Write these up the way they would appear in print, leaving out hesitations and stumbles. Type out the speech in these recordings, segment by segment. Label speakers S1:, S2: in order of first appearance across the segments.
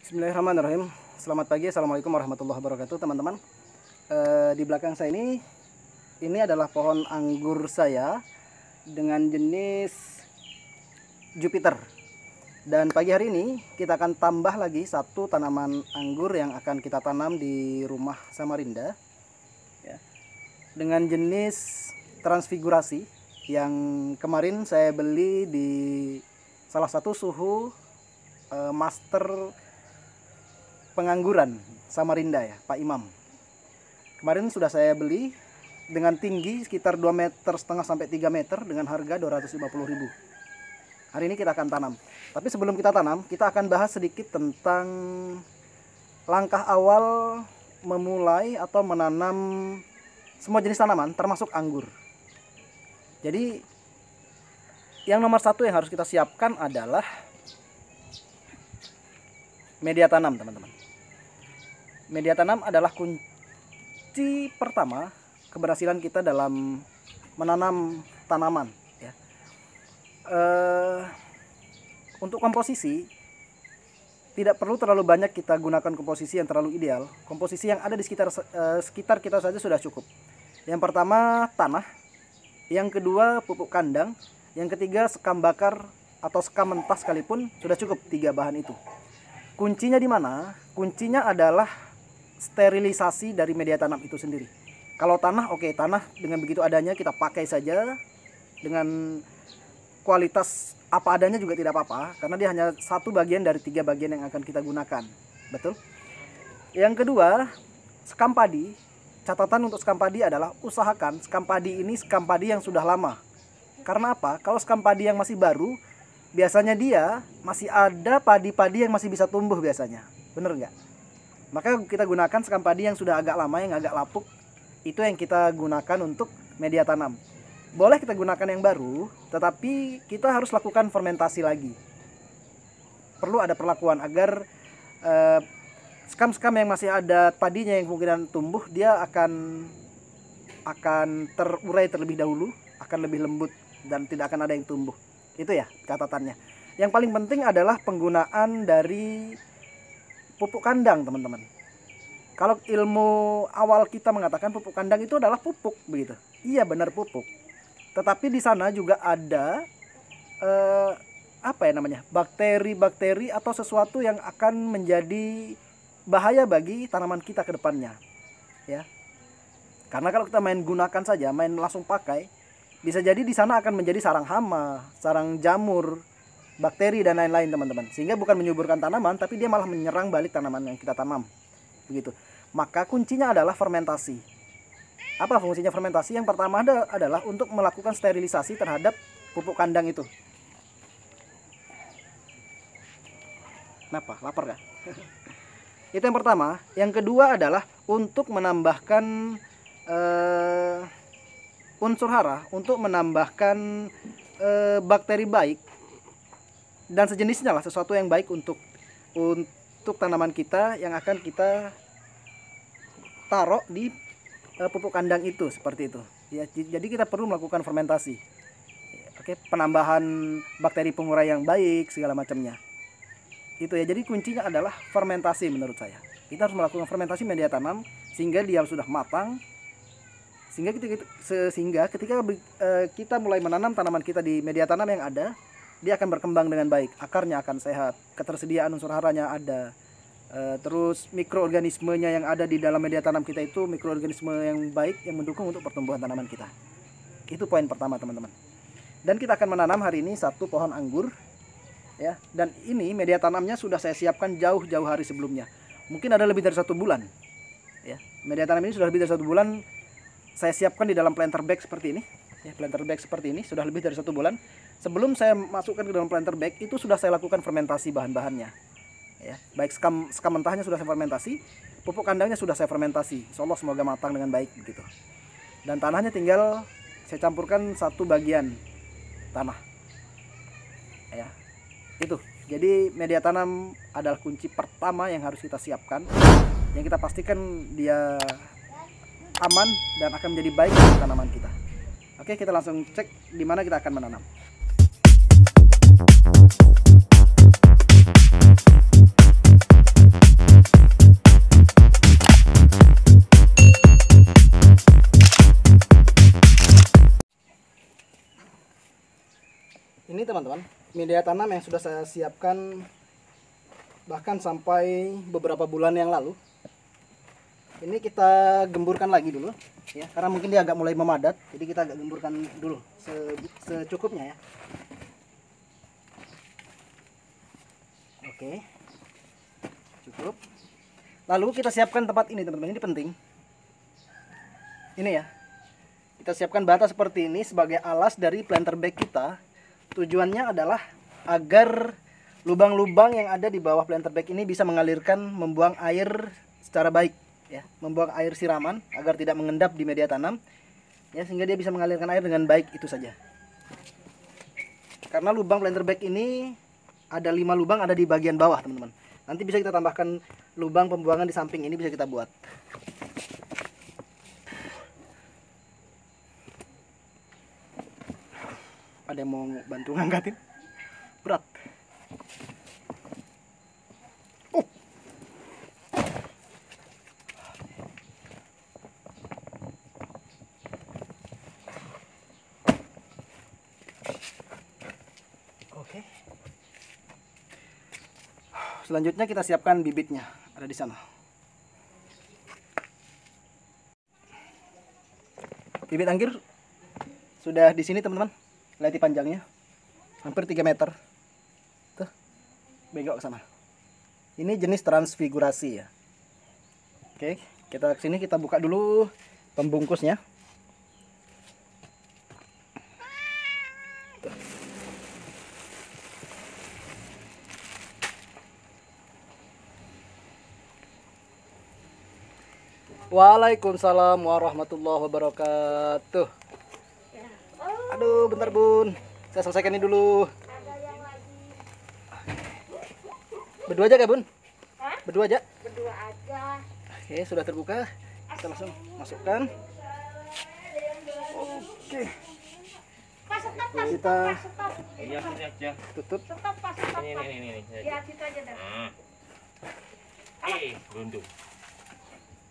S1: Bismillahirrahmanirrahim. Selamat pagi, assalamualaikum warahmatullahi wabarakatuh, teman-teman. Di belakang saya ini adalah pohon anggur saya dengan jenis Jupiter. Dan pagi hari ini kita akan tambah lagi satu tanaman anggur yang akan kita tanam di rumah Samarinda, ya, dengan jenis transfigurasi yang kemarin saya beli di salah satu suhu master pengangguran Samarinda, ya, Pak Imam. Kemarin sudah saya beli dengan tinggi sekitar 2,5 meter sampai 3 meter dengan harga 250.000. Hari ini kita akan tanam. Tapi sebelum kita tanam, kita akan bahas sedikit tentang langkah awal memulai atau menanam semua jenis tanaman termasuk anggur. Jadi yang nomor satu yang harus kita siapkan adalah media tanam, teman-teman. Media tanam adalah kunci pertama keberhasilan kita dalam menanam tanaman, ya. Untuk komposisi tidak perlu terlalu banyak kita gunakan komposisi yang terlalu ideal. Komposisi yang ada di sekitar kita saja sudah cukup. Yang pertama tanah, yang kedua pupuk kandang, yang ketiga sekam bakar atau sekam mentah sekalipun sudah cukup. 3 bahan itu. Kuncinya di mana? Kuncinya adalah sterilisasi dari media tanam itu sendiri. Kalau tanah, oke, tanah dengan begitu adanya kita pakai saja dengan kualitas apa adanya juga tidak apa-apa, karena dia hanya satu bagian dari 3 bagian yang akan kita gunakan. Betul? Yang kedua, sekam padi. Catatan untuk sekam padi adalah usahakan sekam padi ini sekam padi yang sudah lama. Karena apa? Kalau sekam padi yang masih baru, biasanya dia masih ada padi-padi yang masih bisa tumbuh biasanya. Bener nggak? Maka kita gunakan sekam padi yang sudah agak lama, yang agak lapuk. Itu yang kita gunakan untuk media tanam. Boleh kita gunakan yang baru, tetapi kita harus lakukan fermentasi lagi. Perlu ada perlakuan agar sekam-sekam yang masih ada padinya yang kemungkinan tumbuh, dia akan terurai terlebih dahulu, akan lebih lembut dan tidak akan ada yang tumbuh. Itu ya catatannya. Yang paling penting adalah penggunaan dari pupuk kandang, teman-teman. Kalau ilmu awal kita mengatakan pupuk kandang itu adalah pupuk, begitu. Iya, benar pupuk. Tetapi di sana juga ada bakteri-bakteri atau sesuatu yang akan menjadi bahaya bagi tanaman kita ke depannya, ya. Karena kalau kita main gunakan saja, main langsung pakai, bisa jadi di sana akan menjadi sarang hama, sarang jamur, bakteri dan lain-lain, teman-teman. Sehingga bukan menyuburkan tanaman, tapi dia malah menyerang balik tanaman yang kita tanam. Begitu. Maka kuncinya adalah fermentasi. Apa fungsinya fermentasi? Yang pertama adalah untuk melakukan sterilisasi terhadap pupuk kandang itu. Kenapa? Lapar gak? Itu yang pertama. Yang kedua adalah untuk menambahkan unsur hara, untuk menambahkan bakteri baik dan sejenisnya lah, sesuatu yang baik untuk tanaman kita yang akan kita taruh di pupuk kandang itu, seperti itu. Ya, jadi kita perlu melakukan fermentasi. Oke, penambahan bakteri pengurai yang baik segala macamnya. Itu ya. Jadi kuncinya adalah fermentasi menurut saya. Kita harus melakukan fermentasi media tanam sehingga dia sudah matang. Sehingga ketika kita mulai menanam tanaman kita di media tanam yang ada, dia akan berkembang dengan baik, akarnya akan sehat, ketersediaan unsur haranya ada, terus mikroorganismenya yang ada di dalam media tanam kita itu mikroorganisme yang baik yang mendukung untuk pertumbuhan tanaman kita. Itu poin pertama, teman-teman. Dan kita akan menanam hari ini satu pohon anggur, ya. Dan ini media tanamnya sudah saya siapkan jauh-jauh hari sebelumnya. Mungkin ada lebih dari 1 bulan, ya. Media tanam ini sudah lebih dari 1 bulan. Saya siapkan di dalam planter bag seperti ini, ya, planter bag seperti ini sudah lebih dari 1 bulan. Sebelum saya masukkan ke dalam planter bag itu sudah saya lakukan fermentasi bahan-bahannya, ya. Baik sekam mentahnya sudah saya fermentasi, pupuk kandangnya sudah saya fermentasi. Insyaallah semoga matang dengan baik begitu. Dan tanahnya tinggal saya campurkan 1 bagian tanah, ya. Itu. Jadi media tanam adalah kunci pertama yang harus kita siapkan, yang kita pastikan dia aman dan akan menjadi baik untuk tanaman kita. Oke, kita langsung cek di mana kita akan menanam. teman-teman, media tanam yang sudah saya siapkan bahkan sampai beberapa bulan yang lalu. Ini kita gemburkan lagi dulu ya, karena mungkin dia agak mulai memadat, jadi kita agak gemburkan dulu secukupnya ya. Oke, cukup. Lalu kita siapkan tempat ini teman-teman, ini penting. Ini ya, kita siapkan bata seperti ini sebagai alas dari planter bag kita. Tujuannya adalah agar lubang-lubang yang ada di bawah planter bag ini bisa mengalirkan, membuang air secara baik ya, membuang air siraman agar tidak mengendap di media tanam ya, sehingga dia bisa mengalirkan air dengan baik, itu saja. Karena lubang planter bag ini ada 5 lubang ada di bagian bawah teman-teman. Nanti bisa kita tambahkan lubang pembuangan di samping ini, bisa kita buat. Ada yang mau bantu ngangkatin? Berat. Oke. Selanjutnya kita siapkan bibitnya, ada di sana. Bibit anggur sudah di sini teman-teman. Lihat panjangnya, hampir 3 meter. Tuh, bengok ke sana. Ini jenis transfigurasi ya. Oke, kita kesini, kita buka dulu pembungkusnya. Tuh. Waalaikumsalam warahmatullahi wabarakatuh. Aduh, bentar bun, saya selesaikan ini dulu. Berdua aja kah bun?
S2: Hah?
S1: Berdua aja?
S2: Berdua aja.
S1: Oke, sudah terbuka. Kita langsung masukkan. Oke.
S2: Pas, stop, pas,
S1: Kita
S2: stop.
S3: Iya, sini aja.
S1: tutup.
S2: Stop, pas, stop.
S3: Ini.
S2: Ya, situ aja dah.
S3: Beruntung.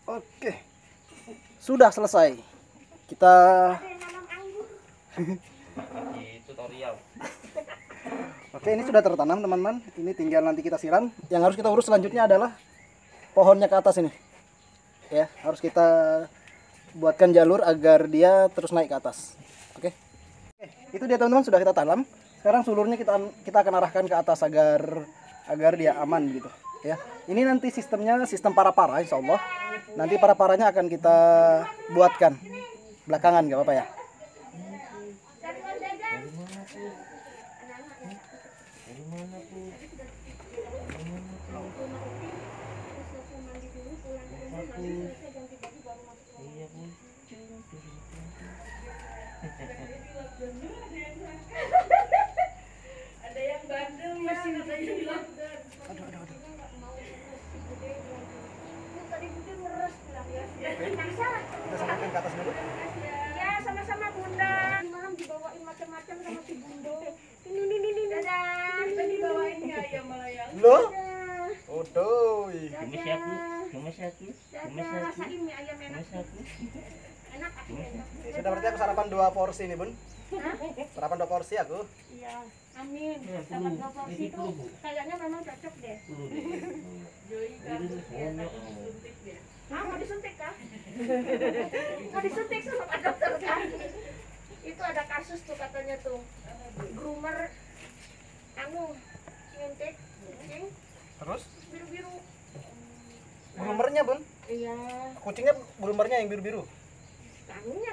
S1: Oke, sudah selesai. Kita
S2: Ada yang nanam anggur.
S3: Di tutorial.
S1: Oke, ini sudah tertanam teman-teman. Ini tinggal nanti kita siram. Yang harus kita urus selanjutnya adalah pohonnya ke atas ini. Ya, harus kita buatkan jalur agar dia terus naik ke atas. Oke. Itu dia teman-teman, sudah kita tanam. Sekarang sulurnya kita akan arahkan ke atas agar dia aman gitu. Ya, ini nanti sistemnya sistem para-para, insya Allah. Nanti para-paranya akan kita buatkan belakangan, nggak apa-apa ya.
S2: Ada yang bandel ya, katanya bilang.
S1: Aduh.
S2: Tadi Bunda meres bilang ya.
S1: Kita samakan ke atas dulu.
S2: Ya, sama-sama Bunda. Malam dibawain macam-macam sama si Bunda. Ini. Dadah. Kita dibawain ya ayam malayang.
S1: Loh?
S2: Dadah.
S1: Odoy.
S3: Gemes ya aku. Gemes ya aku.
S2: Dadah. Rasain mie ayam enak.
S3: Gemes ya aku.
S2: Enak aku.
S1: Sudah, berarti aku sarapan 2 porsi nih bun. Sarapan 2 porsi aku.
S2: Iya. Amin. Dapat 2 porsi itu kayaknya memang cocok deh. Mau disuntik kah? Mau disuntik sama Pak Dokter kan? Itu ada kasus tuh katanya tuh. Groomer nyuntik kucing
S1: Terus?
S2: biru-biru.
S1: Groomernya bun?
S2: Iya.
S1: Kucingnya groomernya yang biru-biru.
S2: Kucingnya.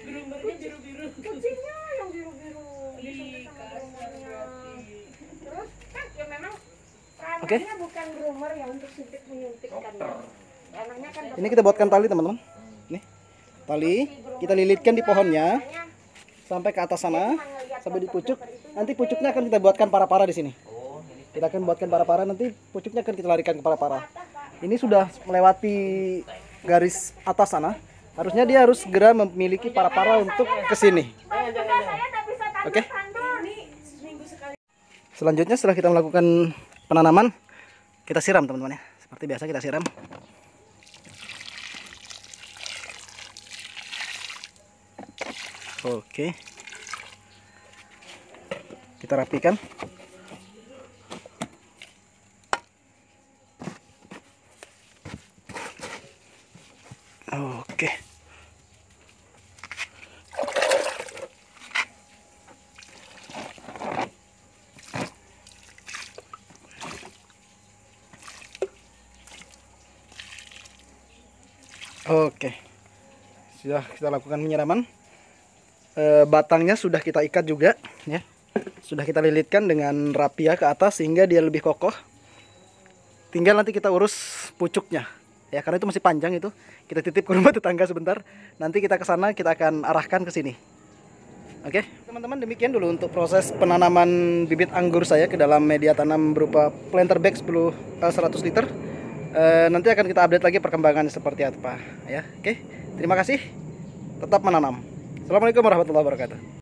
S4: Groomernya biru-biru.
S2: Kucingnya yang biru-biru. Disuntik sama groomernya. Terus kan ya memang ranahnya bukan groomer yang untuk suntik menyuntik kan ya. Ranahnya kan
S1: Ini kita buatkan tali teman-teman. Nih, tali kita lilitkan di pohonnya sampai ke atas sana, sampai di pucuk. Nanti pucuknya akan kita buatkan para-para di sini. Kita akan buatkan para-para, nanti pucuknya akan kita larikan ke para-para. Ini sudah melewati garis atas sana. Harusnya dia harus segera memiliki para-para untuk ke sini. Oke. Selanjutnya setelah kita melakukan penanaman, kita siram teman-teman ya. Seperti biasa kita siram. Oke. Kita rapikan. Oke. Oke. Sudah kita lakukan penyiraman. Batangnya sudah kita ikat juga, ya. Sudah kita lilitkan dengan rapia ke atas sehingga dia lebih kokoh. Tinggal nanti kita urus pucuknya, ya, karena itu masih panjang itu. Kita titip ke rumah tetangga sebentar. Nanti kita ke sana, kita akan arahkan ke sini. Oke, teman-teman, demikian dulu untuk proses penanaman bibit anggur saya ke dalam media tanam berupa planter bag 100 liter. Nanti akan kita update lagi perkembangannya seperti apa, ya. Oke, terima kasih. Tetap menanam. Assalamualaikum warahmatullahi wabarakatuh.